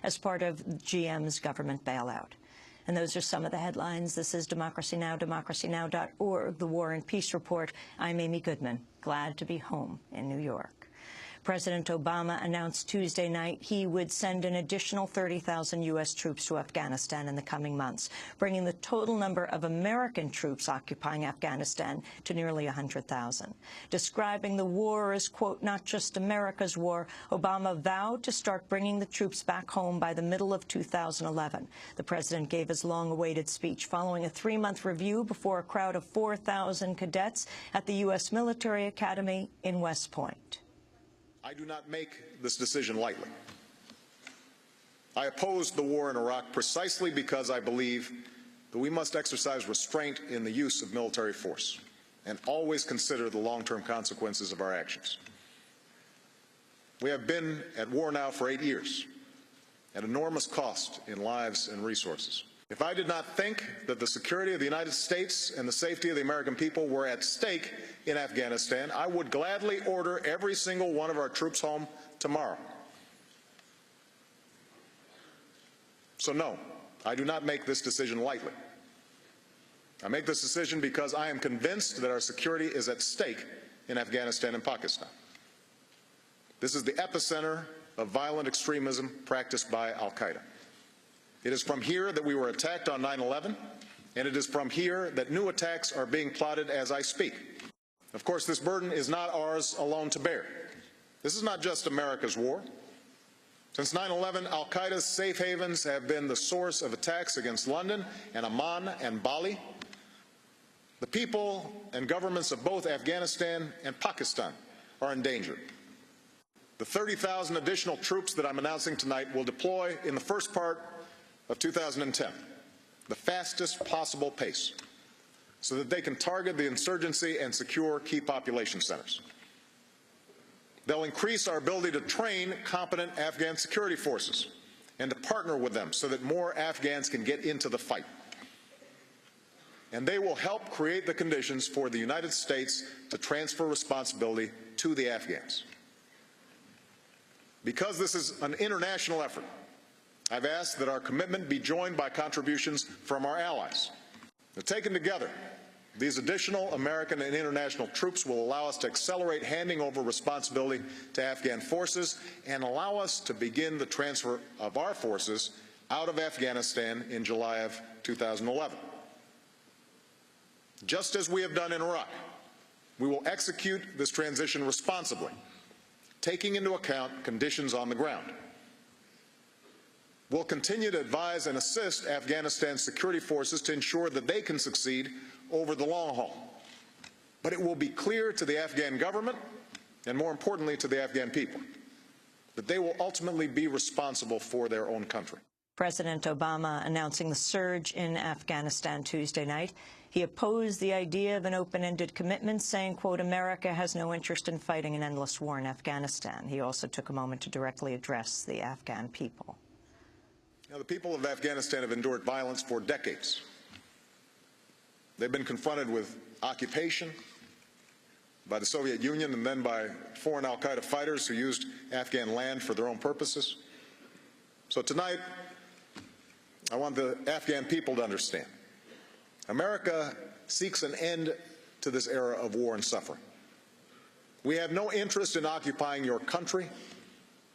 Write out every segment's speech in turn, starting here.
as part of GM's government bailout. And those are some of the headlines. This is Democracy Now!, democracynow.org, the War and Peace Report. I'm Amy Goodman, glad to be home in New York. President Obama announced Tuesday night he would send an additional 30,000 U.S. troops to Afghanistan in the coming months, bringing the total number of American troops occupying Afghanistan to nearly 100,000. Describing the war as, quote, not just America's war, Obama vowed to start bringing the troops back home by the middle of 2011. The president gave his long-awaited speech following a 3-month review before a crowd of 4,000 cadets at the U.S. Military Academy in West Point. I do not make this decision lightly. I opposed the war in Iraq precisely because I believe that we must exercise restraint in the use of military force and always consider the long-term consequences of our actions. We have been at war now for 8 years, at enormous cost in lives and resources. If I did not think that the security of the United States and the safety of the American people were at stake in Afghanistan, I would gladly order every single one of our troops home tomorrow. So no, I do not make this decision lightly. I make this decision because I am convinced that our security is at stake in Afghanistan and Pakistan. This is the epicenter of violent extremism practiced by al-Qaeda. It is from here that we were attacked on 9/11, and it is from here that new attacks are being plotted as I speak. Of course, this burden is not ours alone to bear. This is not just America's war. Since 9/11, al-Qaeda's safe havens have been the source of attacks against London and Amman and Bali. The people and governments of both Afghanistan and Pakistan are in danger. The 30,000 additional troops that I'm announcing tonight will deploy in the first part of 2010, the fastest possible pace, so that they can target the insurgency and secure key population centers. They'll increase our ability to train competent Afghan security forces and to partner with them so that more Afghans can get into the fight. And they will help create the conditions for the United States to transfer responsibility to the Afghans. Because this is an international effort, I've asked that our commitment be joined by contributions from our allies. Now, taken together, these additional American and international troops will allow us to accelerate handing over responsibility to Afghan forces and allow us to begin the transfer of our forces out of Afghanistan in July of 2011. Just as we have done in Iraq, we will execute this transition responsibly, taking into account conditions on the ground. We'll continue to advise and assist Afghanistan's security forces to ensure that they can succeed over the long haul. But it will be clear to the Afghan government, and more importantly to the Afghan people, that they will ultimately be responsible for their own country. President Obama announcing the surge in Afghanistan Tuesday night. He opposed the idea of an open-ended commitment, saying, quote, America has no interest in fighting an endless war in Afghanistan. He also took a moment to directly address the Afghan people. Now, the people of Afghanistan have endured violence for decades. They've been confronted with occupation by the Soviet Union and then by foreign al-Qaeda fighters who used Afghan land for their own purposes. So tonight, I want the Afghan people to understand. America seeks an end to this era of war and suffering. We have no interest in occupying your country.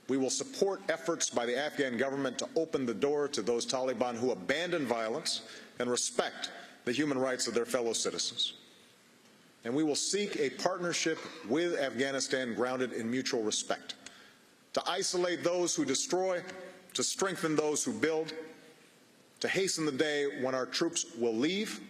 We will support efforts by the Afghan government to open the door to those Taliban who abandon violence and respect the human rights of their fellow citizens. And we will seek a partnership with Afghanistan grounded in mutual respect, to isolate those who destroy, to strengthen those who build, to hasten the day when our troops will leave